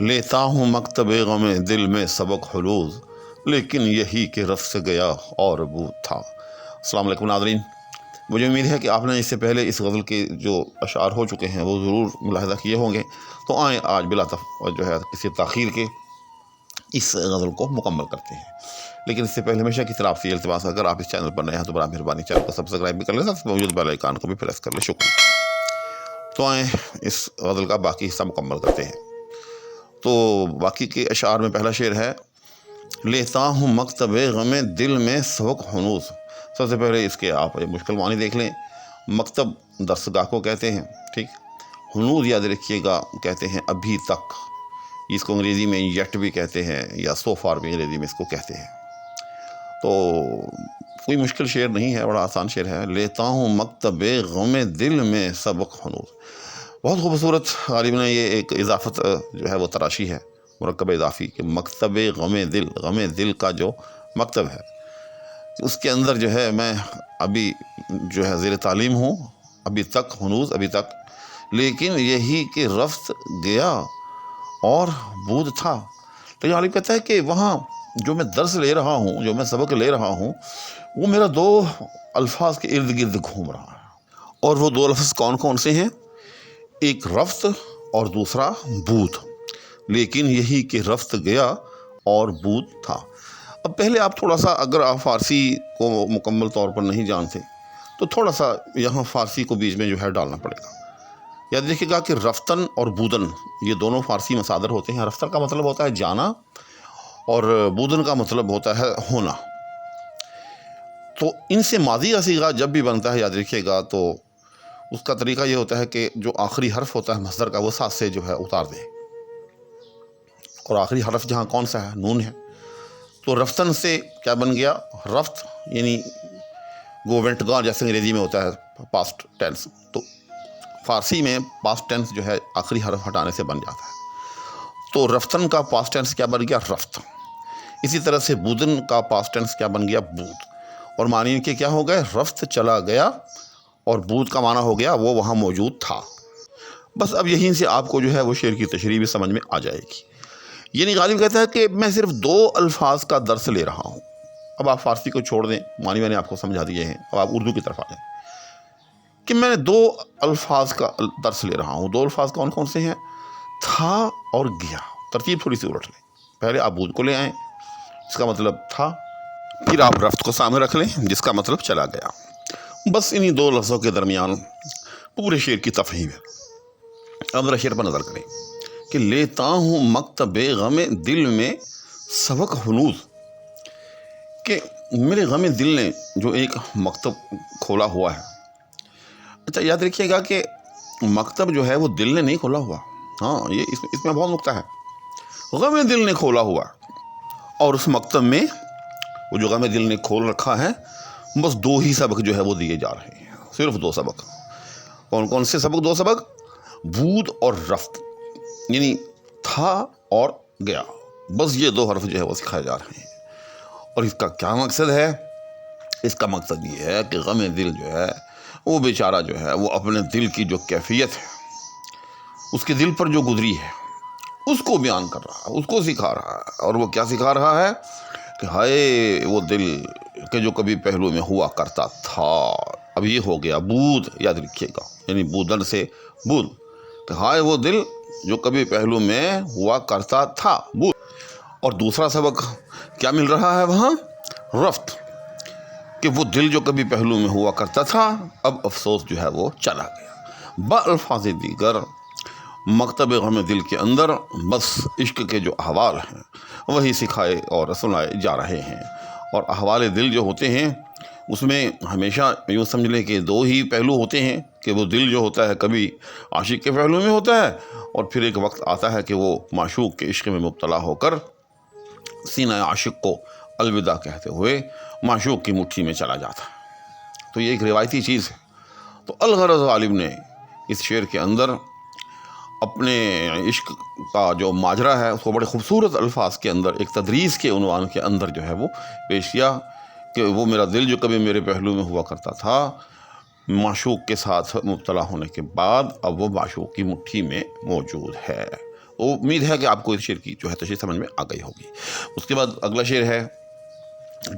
لیتا ہوں مکتب غم دل میں سبق حلوظ، لیکن یہی کہ رف سے گیا اور بود تھا۔ السلام علیکم ناظرین، مجھے امید ہے کہ آپ نے اس سے پہلے اس غزل کے جو اشعار ہو چکے ہیں وہ ضرور ملاحظہ کیے ہوں گے، تو آئیں آج بلا کسی تاخیر کے اس غزل کو مکمل کرتے ہیں۔ لیکن اس سے پہلے ہمیشہ کی طرح آپ سے یہ التماس، اگر آپ اس چینل پر نئے ہیں تو برائے مہربانی چینل کو سبسکرائب بھی کر لیں، ساتھ موجود بیل آئیکن کو بھی پریس کر لیں، شکریہ۔ تو آئیں اس غزل کا باقی حصہ مکمل کرتے ہیں۔ تو باقی کے اشعار میں پہلا شعر ہے، لیتا ہوں مکتب غم دل میں سبق حنوز۔ سب سے پہلے اس کے آپ مشکل معنی دیکھ لیں۔ مکتب درسگاہ کو کہتے ہیں، ٹھیک۔ حنوز یاد رکھیے گا کہتے ہیں ابھی تک، اس کو انگریزی میں یٹ بھی کہتے ہیں، یا سو فار بھی انگریزی میں اس کو کہتے ہیں۔ تو کوئی مشکل شعر نہیں ہے، بڑا آسان شعر ہے۔ لیتا ہوں مکتب غم دل میں سبق حنوز، بہت خوبصورت غالب نے یہ ایک اضافت جو ہے وہ تراشی ہے، مرکب اضافی، کہ مکتب غم دل کا جو مکتب ہے اس کے اندر جو ہے میں ابھی جو ہے زیر تعلیم ہوں، ابھی تک حنوز، ابھی تک، لیکن یہی کہ رفت گیا اور بود تھا۔ تو یہ غالب کہتا ہے کہ وہاں جو میں درس لے رہا ہوں، جو میں سبق لے رہا ہوں، وہ میرا دو الفاظ کے ارد گرد گھوم رہا ہے، اور وہ دو لفظ کون کون سے ہیں؟ ایک رفت اور دوسرا بود، لیکن یہی کہ رفت گیا اور بود تھا۔ اب پہلے آپ تھوڑا سا، اگر آپ فارسی کو مکمل طور پر نہیں جانتے تو تھوڑا سا یہاں فارسی کو بیچ میں جو ہے ڈالنا پڑے گا۔ یاد رکھیے گا کہ رفتن اور بودن یہ دونوں فارسی مصادر ہوتے ہیں۔ رفتن کا مطلب ہوتا ہے جانا، اور بودن کا مطلب ہوتا ہے ہونا۔ تو ان سے ماضی کا صیغہ جب بھی بنتا ہے، یاد رکھیے گا، تو اس کا طریقہ یہ ہوتا ہے کہ جو آخری حرف ہوتا ہے مصدر کا، وہ ساتھ سے جو ہے اتار دیں، اور آخری حرف جہاں کون سا ہے؟ نون ہے۔ تو رفتن سے کیا بن گیا؟ رفت، یعنی گو وینٹ گان، جیسے انگریزی میں ہوتا ہے پاسٹ ٹینس، تو فارسی میں پاسٹ ٹینس جو ہے آخری حرف ہٹانے سے بن جاتا ہے۔ تو رفتن کا پاسٹ ٹینس کیا بن گیا؟ رفت۔ اسی طرح سے بودن کا پاسٹ ٹینس کیا بن گیا؟ بود۔ اور معنی کے کیا ہو گئے؟ رفت چلا گیا، اور بود کا معنی ہو گیا وہ وہاں موجود تھا۔ بس اب یہیں سے آپ کو جو ہے وہ شعر کی تشریح بھی سمجھ میں آ جائے گی۔ یعنی غالب کہتا ہے کہ میں صرف دو الفاظ کا درس لے رہا ہوں۔ اب آپ فارسی کو چھوڑ دیں، معنی میں نے آپ کو سمجھا دیے ہیں، اب آپ اردو کی طرف آ جائیں کہ میں نے دو الفاظ کا درس لے رہا ہوں۔ دو الفاظ کون کون سے ہیں؟ تھا اور گیا۔ ترتیب تھوڑی سی الٹ لیں، پہلے آپ بود کو لے آئیں جس کا مطلب تھا، پھر آپ رفت کو سامنے رکھ لیں جس کا مطلب چلا گیا۔ بس انہی دو لفظوں کے درمیان پورے شعر کی تفہیم ہے۔ اب ذرا شعر پر نظر کریں کہ لیتا ہوں مکتب غم دل میں سبق حنوز، کہ میرے غم دل نے جو ایک مکتب کھولا ہوا ہے۔ اچھا یاد رکھیے گا کہ مکتب جو ہے وہ دل نے نہیں کھولا ہوا، ہاں یہ اس میں بہت نکتہ ہے۔ غم دل نے کھولا ہوا، اور اس مکتب میں وہ جو غم دل نے کھول رکھا ہے، بس دو ہی سبق جو ہے وہ دیے جا رہے ہیں، صرف دو سبق۔ کون کون سے سبق؟ دو سبق، بود اور رفت، یعنی تھا اور گیا، بس یہ دو حرف جو ہے وہ سکھائے جا رہے ہیں۔ اور اس کا کیا مقصد ہے؟ اس کا مقصد یہ ہے کہ غم دل جو ہے وہ بیچارہ جو ہے وہ اپنے دل کی جو کیفیت ہے، اس کے دل پر جو گزری ہے، اس کو بیان کر رہا ہے، اس کو سکھا رہا ہے۔ اور وہ کیا سکھا رہا ہے؟ کہ ہائے وہ دل کہ جو کبھی پہلو میں ہوا کرتا تھا، اب یہ ہو گیا بود۔ یاد رکھیے گا، یعنی بودن سے بود، کہ ہائے وہ دل جو کبھی پہلو میں ہوا کرتا تھا، بود۔ اور دوسرا سبق کیا مل رہا ہے وہاں؟ رفت، کہ وہ دل جو کبھی پہلو میں ہوا کرتا تھا، اب افسوس جو ہے وہ چلا گیا۔ بالفاظ دیگر مکتب غم دل کے اندر بس عشق کے جو احوال ہیں وہی سکھائے اور سنائے جا رہے ہیں۔ اور احوال دل جو ہوتے ہیں اس میں ہمیشہ یوں سمجھ لیں کہ دو ہی پہلو ہوتے ہیں، کہ وہ دل جو ہوتا ہے کبھی عاشق کے پہلو میں ہوتا ہے، اور پھر ایک وقت آتا ہے کہ وہ معشوق کے عشق میں مبتلا ہو کر سینہ عاشق کو الوداع کہتے ہوئے معشوق کی مٹھی میں چلا جاتا ہے۔ تو یہ ایک روایتی چیز ہے۔ تو الغرض غالب نے اس شعر کے اندر اپنے عشق کا جو ماجرا ہے اس کو بڑے خوبصورت الفاظ کے اندر، ایک تدریس کے عنوان کے اندر جو ہے وہ پیش کیا، کہ وہ میرا دل جو کبھی میرے پہلو میں ہوا کرتا تھا، معشوق کے ساتھ مبتلا ہونے کے بعد اب وہ معشوق کی مٹھی میں موجود ہے، امید ہے کہ آپ کو اس شعر کی جو ہے تشریح سمجھ میں آ گئی ہوگی۔ اس کے بعد اگلا شعر ہے،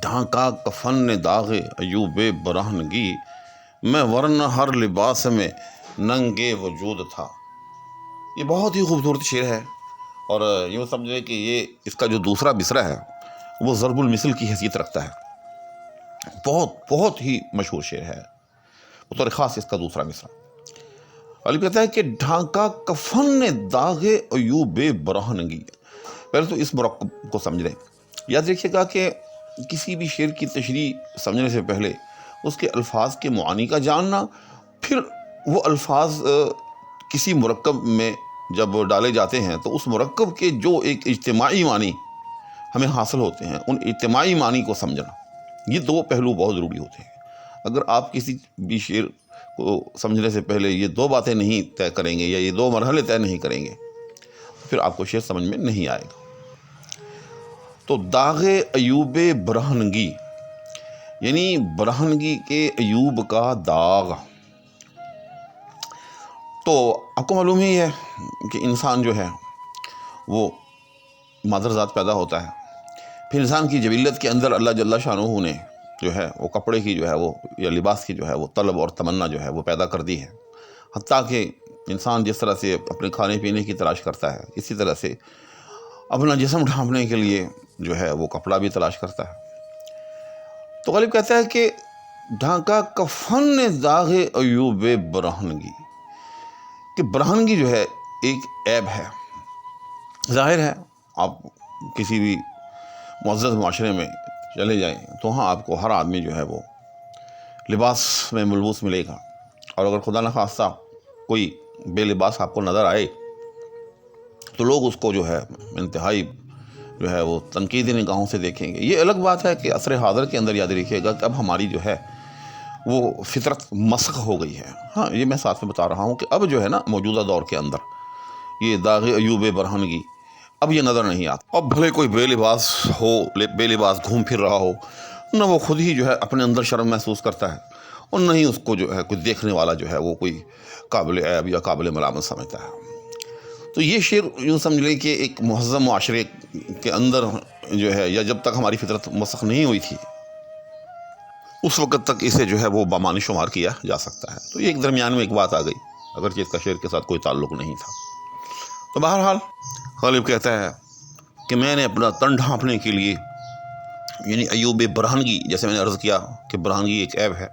ڈھانکا کفن نے داغ ایوب برہنگی، میں ورنہ ہر لباس میں ننگے وجود تھا۔ یہ بہت ہی خوبصورت شعر ہے، اور یوں سمجھے کہ یہ اس کا جو دوسرا مصرع ہے وہ ضرب المثل کی حیثیت رکھتا ہے، بہت ہی مشہور شعر ہے، بطور خاص اس کا دوسرا مصرع۔ غالب کہتا ہے کہ ڈھانکا کفن نے داغ ایوب برہنگی۔ پہلے تو اس مرکب کو سمجھ لیں۔ یاد رکھیے گا کہ کسی بھی شعر کی تشریح سمجھنے سے پہلے اس کے الفاظ کے معانی کا جاننا، پھر وہ الفاظ کسی مرکب میں جب ڈالے جاتے ہیں تو اس مرکب کے جو ایک اجتماعی معنی ہمیں حاصل ہوتے ہیں، ان اجتماعی معنی کو سمجھنا، یہ دو پہلو بہت ضروری ہوتے ہیں۔ اگر آپ کسی بھی شعر کو سمجھنے سے پہلے یہ دو باتیں نہیں طے کریں گے یا یہ دو مرحلے طے نہیں کریں گے، پھر آپ کو شعر سمجھ میں نہیں آئے گا۔ تو داغ ایوب برہنگی یعنی برہنگی کے ایوب کا داغ۔ تو آپ کو معلوم ہی ہے کہ انسان جو ہے وہ مادر ذات پیدا ہوتا ہے، پھر انسان کی جبلت کے اندر اللہ جل شانہ نے جو ہے وہ کپڑے کی جو ہے وہ یا لباس کی جو ہے وہ طلب اور تمنا جو ہے وہ پیدا کر دی ہے۔ حتیٰ کہ انسان جس طرح سے اپنے کھانے پینے کی تلاش کرتا ہے، اسی طرح سے اپنا جسم ڈھانپنے کے لیے جو ہے وہ کپڑا بھی تلاش کرتا ہے۔ تو غالب کہتا ہے کہ ڈھانکا کفن نے داغ ایوب برہنگی، کہ برہنگی جو ہے ایک عیب ہے۔ ظاہر ہے آپ کسی بھی معزز معاشرے میں چلے جائیں تو وہاں آپ کو ہر آدمی جو ہے وہ لباس میں ملبوس ملے گا، اور اگر خدا نخواستہ کوئی بے لباس آپ کو نظر آئے تو لوگ اس کو جو ہے انتہائی جو ہے وہ تنقیدی نگاہوں سے دیکھیں گے۔ یہ الگ بات ہے کہ عصر حاضر کے اندر یاد رکھیے گا کہ اب ہماری جو ہے وہ فطرت مسخ ہو گئی ہے۔ ہاں، یہ میں ساتھ میں بتا رہا ہوں کہ اب جو ہے نا موجودہ دور کے اندر یہ داغ ایوب برہنگی اب یہ نظر نہیں آتا۔ اب بھلے کوئی بے لباس ہو، بے لباس گھوم پھر رہا ہو، نہ وہ خود ہی جو ہے اپنے اندر شرم محسوس کرتا ہے، اور نہ ہی اس کو جو ہے کوئی دیکھنے والا جو ہے وہ کوئی قابل عیب یا قابل ملامت سمجھتا ہے۔ تو یہ شعر یوں سمجھ لیں کہ ایک مہذب معاشرے کے اندر جو ہے، یا جب تک ہماری فطرت مسخ نہیں ہوئی تھی اس وقت تک اسے جو ہے وہ بامعنی شمار کیا جا سکتا ہے۔ تو یہ ایک درمیان میں ایک بات آ گئی، اگرچہ اس کا شعر کے ساتھ کوئی تعلق نہیں تھا۔ تو بہرحال غالب کہتا ہے کہ میں نے اپنا تن ڈھانپنے کے لیے، یعنی ایوب برہنگی، جیسے میں نے عرض کیا کہ برہنگی ایک عیب ہے،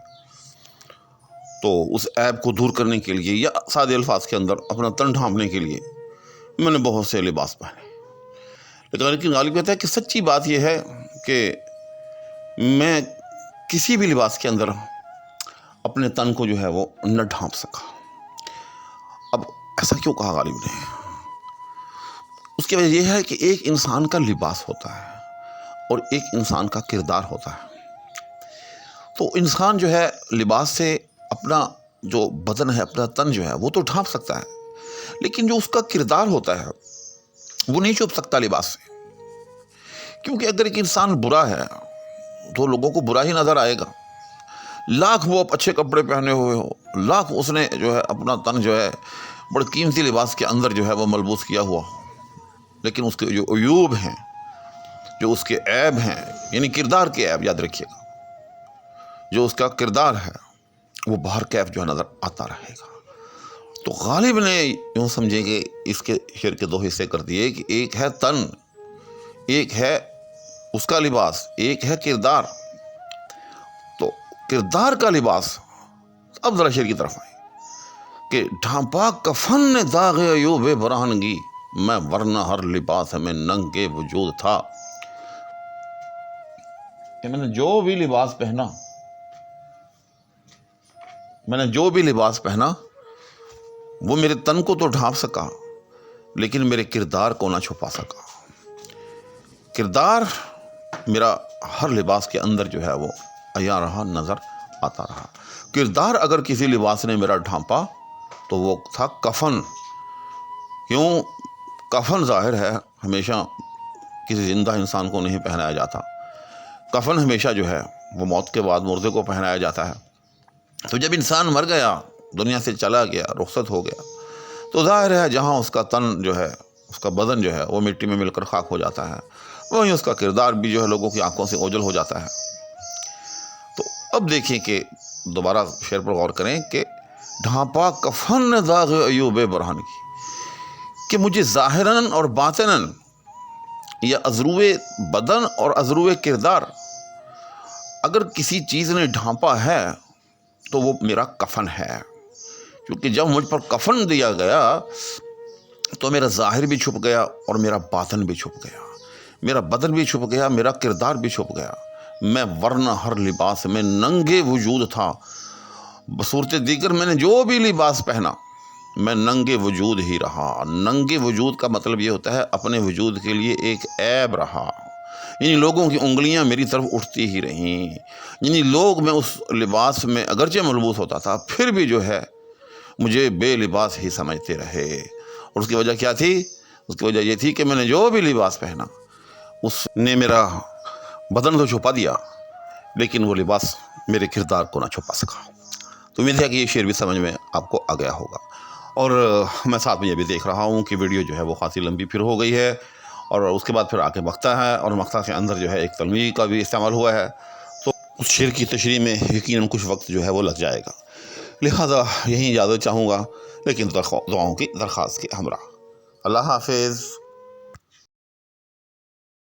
تو اس عیب کو دور کرنے کے لیے یا سادے الفاظ کے اندر اپنا تن ڈھانپنے کے لیے میں نے بہت سے لباس پہنے۔ لیکن غالب کہتا ہے کہ سچی بات یہ ہے کہ میں کسی بھی لباس کے اندر اپنے تن کو جو ہے وہ نہ ڈھانپ سکا۔ اب ایسا کیوں کہا غالب نے؟ اس کی وجہ یہ ہے کہ ایک انسان کا لباس ہوتا ہے اور ایک انسان کا کردار ہوتا ہے۔ تو انسان جو ہے لباس سے اپنا جو بدن ہے، اپنا تن جو ہے وہ تو ڈھانپ سکتا ہے، لیکن جو اس کا کردار ہوتا ہے وہ نہیں چھپ سکتا لباس سے، کیونکہ اگر ایک انسان برا ہے تو لوگوں کو برا ہی نظر آئے گا، لاکھ وہ اچھے کپڑے پہنے ہوئے ہو، لاکھ اس نے جو ہے اپنا تن جو ہے بڑے قیمتی لباس کے اندر جو ہے وہ ملبوس کیا ہوا ہو، لیکن اس کے جو عیوب ہیں، جو اس کے عیب ہیں، یعنی کردار کے عیب، یاد رکھیے گا، جو اس کا کردار ہے وہ باہر کیف جو ہے نظر آتا رہے گا۔ تو غالب نے یوں سمجھیں کہ اس کے شعر کے دو حصے کر دیے کہ ایک ہے تن، ایک ہے اس کا لباس، ایک ہے کردار۔ تو کردار کا لباس، اب ذرا شعر کی طرف آئیں کہ ڈھانپا کفن نے داغ ایوب برہنگی، میں ورنہ ہر لباس میں ننگے وجود تھا۔ کہ میں نے جو بھی لباس پہنا وہ میرے تن کو تو ڈھانپ سکا، لیکن میرے کردار کو نہ چھپا سکا۔ کردار میرا ہر لباس کے اندر جو ہے وہ عیاں رہا، نظر آتا رہا۔ کردار اگر کسی لباس نے میرا ڈھانپا تو وہ تھا کفن۔ کیوں؟ کفن ظاہر ہے ہمیشہ کسی زندہ انسان کو نہیں پہنایا جاتا، کفن ہمیشہ جو ہے وہ موت کے بعد مردے کو پہنایا جاتا ہے۔ تو جب انسان مر گیا، دنیا سے چلا گیا، رخصت ہو گیا، تو ظاہر ہے جہاں اس کا تن جو ہے اس کا بدن جو ہے وہ مٹی میں مل کر خاک ہو جاتا ہے، وہیں اس کا کردار بھی جو ہے لوگوں کی آنکھوں سے اوجھل ہو جاتا ہے۔ تو اب دیکھیں کہ دوبارہ شعر پر غور کریں کہ ڈھانپا کفن نے داغ ایوب برہان کی، کہ مجھے ظاہراً اور باطناً یا عذرو بدن اور عذرو کردار اگر کسی چیز نے ڈھانپا ہے تو وہ میرا کفن ہے، کیونکہ جب مجھ پر کفن دیا گیا تو میرا ظاہر بھی چھپ گیا اور میرا باطن بھی چھپ گیا، میرا بدن بھی چھپ گیا، میرا کردار بھی چھپ گیا۔ میں ورنہ ہر لباس میں ننگے وجود تھا، بصورت دیگر میں نے جو بھی لباس پہنا میں ننگے وجود ہی رہا۔ ننگے وجود کا مطلب یہ ہوتا ہے اپنے وجود کے لیے ایک عیب رہا، یعنی لوگوں کی انگلیاں میری طرف اٹھتی ہی رہیں، یعنی لوگ میں اس لباس میں اگرچہ ملبوس ہوتا تھا پھر بھی جو ہے مجھے بے لباس ہی سمجھتے رہے۔ اور اس کی وجہ کیا تھی؟ اس کی وجہ یہ تھی کہ میں نے جو بھی لباس پہنا اس نے میرا بدن تو چھپا دیا لیکن وہ لباس میرے کردار کو نہ چھپا سکا۔ تو امید ہے کہ یہ شعر بھی سمجھ میں آپ کو آ گیا ہوگا۔ اور میں ساتھ میں یہ بھی دیکھ رہا ہوں کہ ویڈیو جو ہے وہ خاصی لمبی پھر ہو گئی ہے، اور اس کے بعد پھر آ کے مقطع ہے، اور مقطع کے اندر جو ہے ایک تنویع کا بھی استعمال ہوا ہے، تو اس شعر کی تشریح میں یقیناً کچھ وقت جو ہے وہ لگ جائے گا، لہذا یہیں اجازت چاہوں گا لیکن دعاؤں کی درخواست کے ہمراہ۔ اللہ حافظ۔